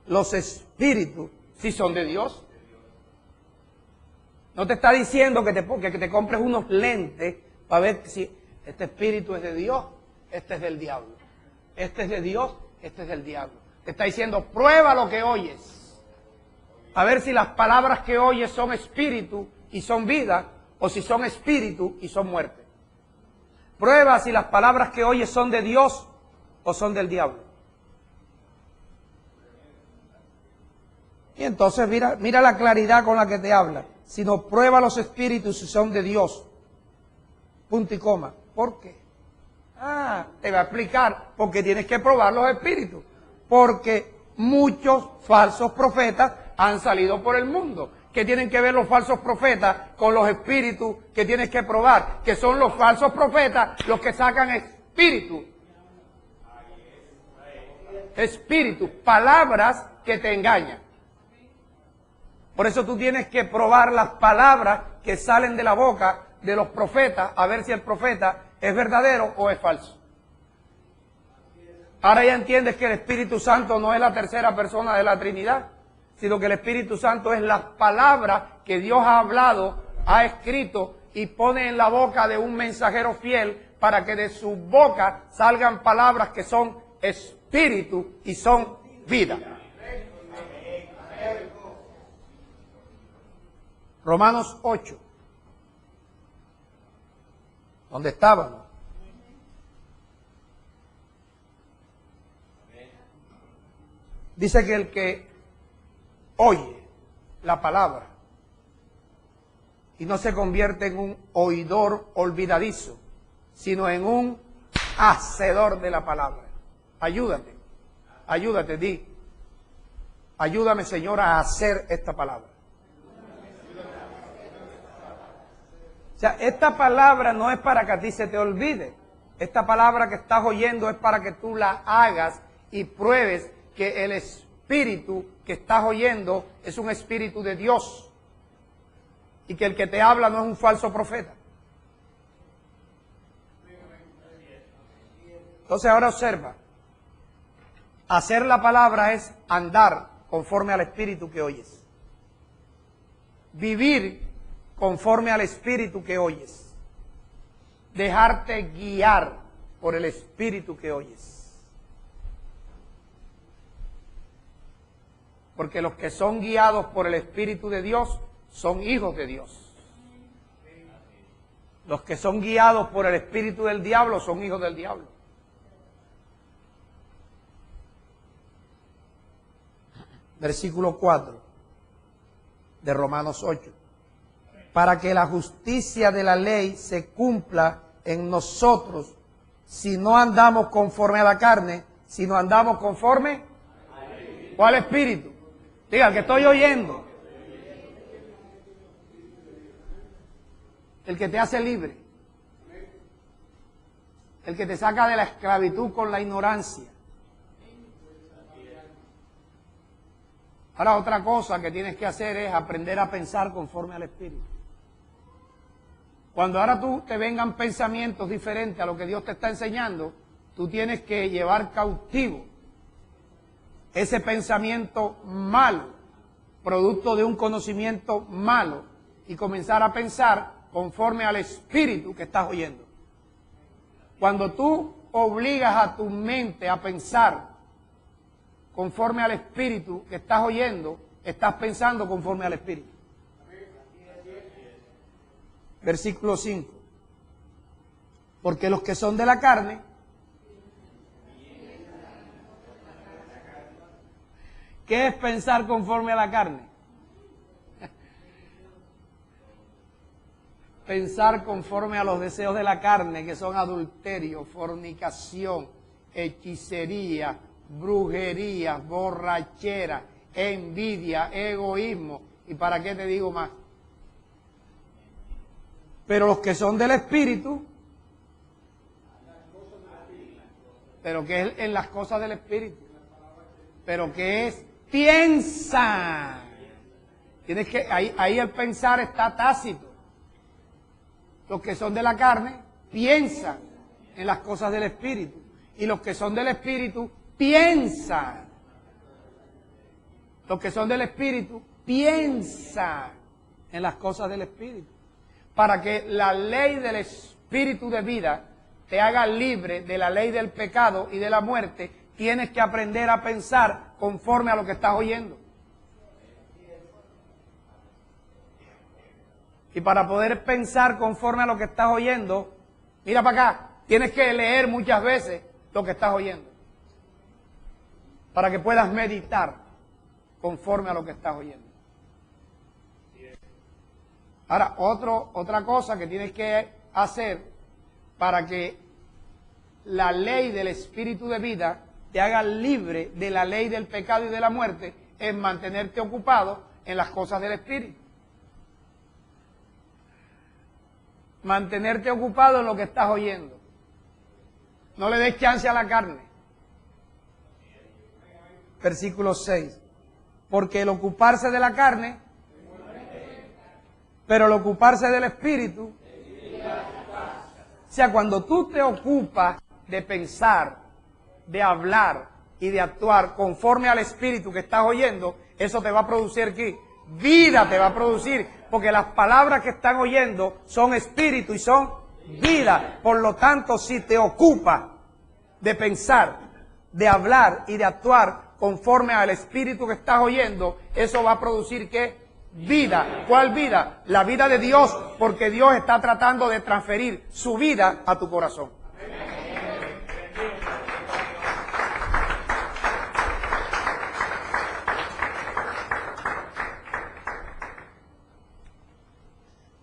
los espíritus si son de Dios. No te está diciendo que te compres unos lentes para ver si este espíritu es de Dios, este es del diablo. Este es de Dios, este es del diablo. Te está diciendo: prueba lo que oyes. A ver si las palabras que oyes son espíritu y son vida, o si son espíritu y son muerte. Prueba si las palabras que oyes son de Dios o son del diablo. Y entonces mira la claridad con la que te habla. Sino prueba los espíritus si son de Dios. Punto y coma. ¿Por qué? Te va a explicar por qué tienes que probar los espíritus. Porque muchos falsos profetas han salido por el mundo. ¿Qué tienen que ver los falsos profetas con los espíritus que tienes que probar? Que son los falsos profetas los que sacan espíritus. Espíritus, palabras que te engañan. Por eso tú tienes que probar las palabras que salen de la boca de los profetas, a ver si el profeta es verdadero o es falso. Ahora ya entiendes que el Espíritu Santo no es la tercera persona de la Trinidad, sino que el Espíritu Santo es las palabras que Dios ha hablado, ha escrito y pone en la boca de un mensajero fiel para que de su boca salgan palabras que son espíritu y son vida. Romanos 8. ¿Dónde estábamos? Dice que el que oye la palabra y no se convierte en un oidor olvidadizo, sino en un hacedor de la palabra. Ayúdate, di: ayúdame, Señor, a hacer esta palabra. O sea, esta palabra no es para que a ti se te olvide. Esta palabra que estás oyendo es para que tú la hagas y pruebes que el espíritu que estás oyendo es un espíritu de Dios y que el que te habla no es un falso profeta. Entonces ahora observa, Hacer la palabra es andar conforme al Espíritu que oyes. Vivir conforme al Espíritu que oyes. Dejarte guiar por el Espíritu que oyes. Porque los que son guiados por el Espíritu de Dios son hijos de Dios. Los que son guiados por el espíritu del diablo son hijos del diablo. Versículo 4 de Romanos 8. Para que la justicia de la ley se cumpla en nosotros, si no andamos conforme a la carne, sino andamos conforme. ¿Cuál espíritu? Diga, el que estoy oyendo. El que te hace libre. El que te saca de la esclavitud con la ignorancia. Ahora otra cosa que tienes que hacer es aprender a pensar conforme al Espíritu. Cuando ahora tú te vengan pensamientos diferentes a lo que Dios te está enseñando, tú tienes que llevar cautivo ese pensamiento malo, producto de un conocimiento malo, y comenzar a pensar conforme al Espíritu que estás oyendo. Cuando tú obligas a tu mente a pensar conforme al Espíritu que estás oyendo, estás pensando conforme al Espíritu. Versículo 5. Porque los que son de la carne, ¿qué es pensar conforme a la carne? Pensar conforme a los deseos de la carne, que son adulterio, fornicación, hechicería, brujería, borrachera, envidia, egoísmo. ¿Y para qué te digo más? Pero los que son del Espíritu, pero que es en las cosas del Espíritu, pero que es piensa. Tienes que ahí el pensar está tácito. Los que son de la carne piensan en las cosas del Espíritu. Y los que son del Espíritu piensan. Los que son del Espíritu piensan en las cosas del Espíritu. Para que la ley del Espíritu de vida te haga libre de la ley del pecado y de la muerte, tienes que aprender a pensar conforme a lo que estás oyendo. Y para poder pensar conforme a lo que estás oyendo, mira para acá, tienes que leer muchas veces lo que estás oyendo. Para que puedas meditar conforme a lo que estás oyendo. Ahora, otra cosa que tienes que hacer para que la ley del Espíritu de vida te haga libre de la ley del pecado y de la muerte es mantenerte ocupado en las cosas del Espíritu. Mantenerte ocupado en lo que estás oyendo. No le des chance a la carne. Versículo 6. Porque el ocuparse de la carne, pero el ocuparse del Espíritu, o sea, cuando tú te ocupas de pensar, de hablar y de actuar conforme al Espíritu que estás oyendo, eso te va a producir ¿qué? Vida te va a producir, porque las palabras que están oyendo son espíritu y son vida. Por lo tanto, si te ocupas de pensar, de hablar y de actuar conforme al espíritu que estás oyendo, eso va a producir ¿qué? Vida. ¿Cuál vida? La vida de Dios, porque Dios está tratando de transferir su vida a tu corazón.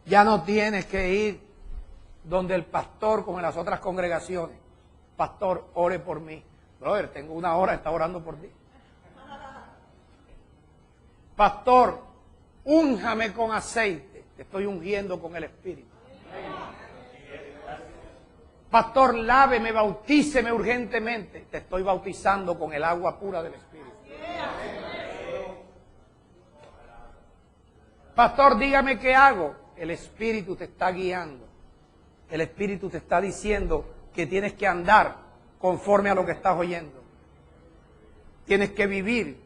Ya no tienes que ir donde el pastor como en las otras congregaciones. Pastor, ore por mí. Brother, tengo una hora, está orando por ti. Pastor, únjame con aceite. Te estoy ungiendo con el Espíritu. Pastor, láveme, bautíceme urgentemente. Te estoy bautizando con el agua pura del Espíritu. Pastor, dígame qué hago. El Espíritu te está guiando. El Espíritu te está diciendo que tienes que andar conforme a lo que estás oyendo. tienes que vivir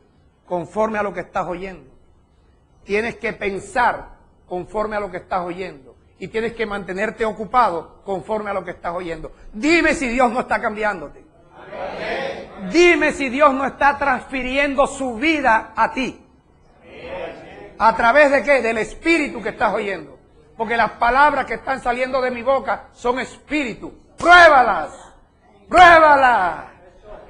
conforme a lo que estás oyendo. Tienes que pensar conforme a lo que estás oyendo. Y tienes que mantenerte ocupado conforme a lo que estás oyendo. Dime si Dios no está cambiándote. Amén. Dime si Dios no está transfiriendo su vida a ti. ¿A través de qué? Del espíritu que estás oyendo. Porque las palabras que están saliendo de mi boca son espíritu. Pruébalas. Pruébalas.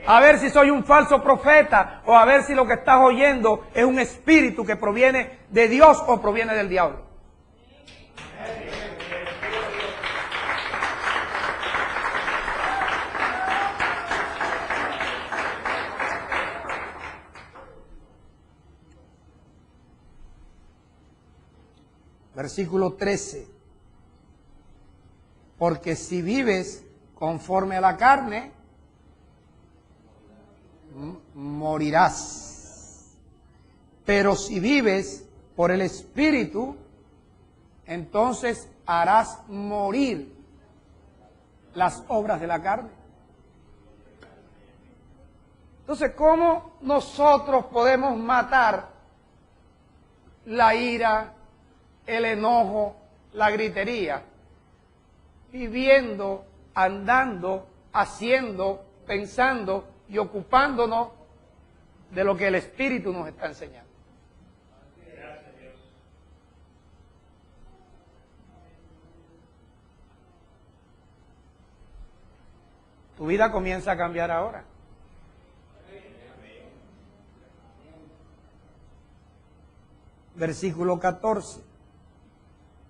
A ver si soy un falso profeta o a ver si lo que estás oyendo es un espíritu que proviene de Dios o proviene del diablo. Versículo 13. Porque si vives conforme a la carne, morirás. Pero si vives por el Espíritu, entonces harás morir las obras de la carne. Entonces, ¿cómo nosotros podemos matar la ira, el enojo, la gritería? Viviendo, andando, haciendo, pensando y ocupándonos de lo que el Espíritu nos está enseñando. Tu vida comienza a cambiar ahora. Versículo 14.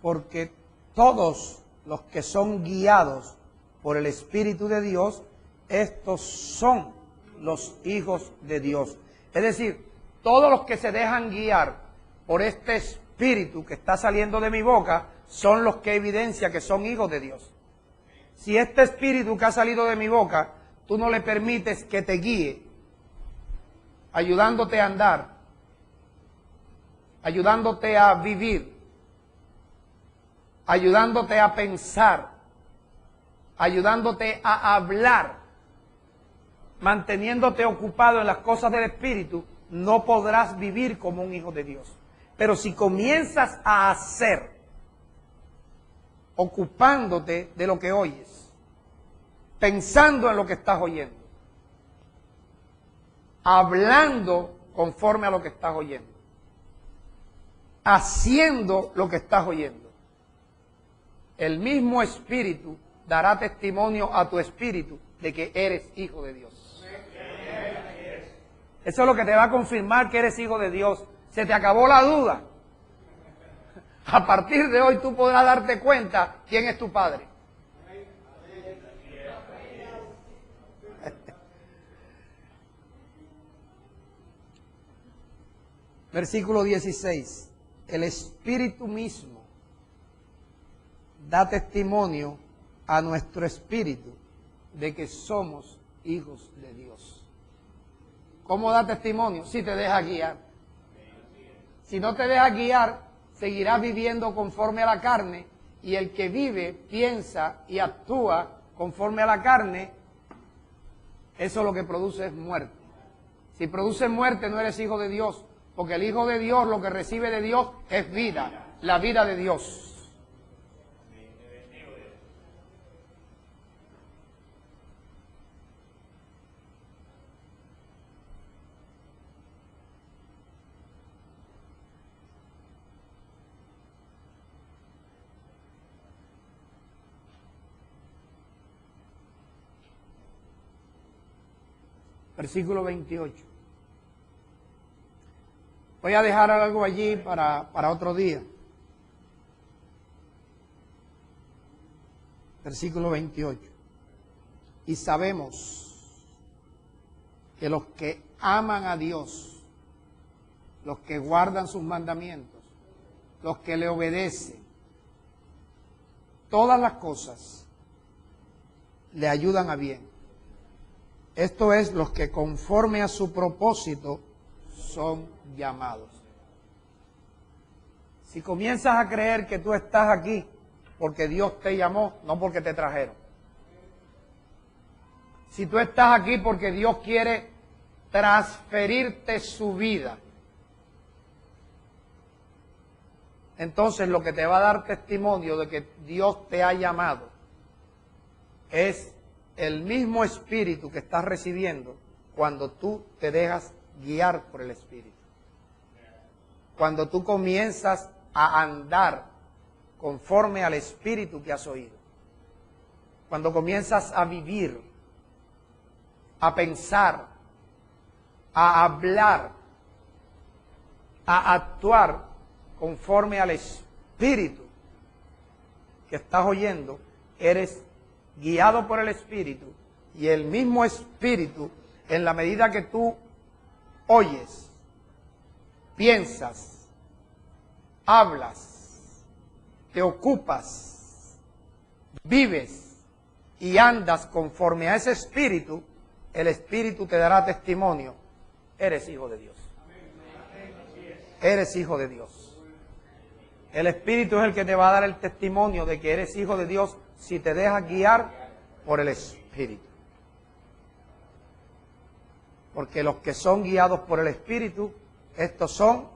Porque todos los que son guiados por el Espíritu de Dios, estos son los hijos de Dios. Es decir, todos los que se dejan guiar por este Espíritu que está saliendo de mi boca, son los que evidencia que son hijos de Dios. Si este Espíritu que ha salido de mi boca, tú no le permites que te guíe, ayudándote a andar, ayudándote a vivir, ayudándote a pensar, ayudándote a hablar, manteniéndote ocupado en las cosas del Espíritu, no podrás vivir como un hijo de Dios. Pero si comienzas a hacer, ocupándote de lo que oyes, pensando en lo que estás oyendo, hablando conforme a lo que estás oyendo, haciendo lo que estás oyendo, el mismo Espíritu dará testimonio a tu espíritu de que eres hijo de Dios. Eso es lo que te va a confirmar que eres hijo de Dios. Se te acabó la duda. A partir de hoy tú podrás darte cuenta quién es tu Padre. Versículo 16. El Espíritu mismo da testimonio a nuestro espíritu de que somos hijos de Dios. ¿Cómo da testimonio? Si te deja guiar. Si no te deja guiar, seguirás viviendo conforme a la carne, y el que vive, piensa y actúa conforme a la carne, eso lo que produce es muerte. Si produce muerte, no eres hijo de Dios, porque el hijo de Dios lo que recibe de Dios es vida, la vida de Dios. Versículo 28. Voy a dejar algo allí para otro día. Versículo 28. Y sabemos que los que aman a Dios, los que guardan sus mandamientos, los que le obedecen, todas las cosas le ayudan a bien. Esto es, los que conforme a su propósito son llamados. Si comienzas a creer que tú estás aquí porque Dios te llamó, no porque te trajeron. Si tú estás aquí porque Dios quiere transferirte su vida. Entonces lo que te va a dar testimonio de que Dios te ha llamado es el mismo espíritu que estás recibiendo cuando tú te dejas guiar por el espíritu. Cuando tú comienzas a andar conforme al espíritu que has oído. Cuando comienzas a vivir, a pensar, a hablar, a actuar conforme al espíritu que estás oyendo, eres guiado por el espíritu, y el mismo espíritu, en la medida que tú oyes, piensas, hablas, te ocupas, vives y andas conforme a ese espíritu, el espíritu te dará testimonio: eres hijo de Dios. Eres hijo de Dios. El espíritu es el que te va a dar el testimonio de que eres hijo de Dios si te dejas guiar por el espíritu. Porque los que son guiados por el espíritu, estos son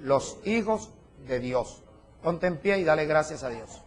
los hijos de Dios. Ponte en pie y dale gracias a Dios.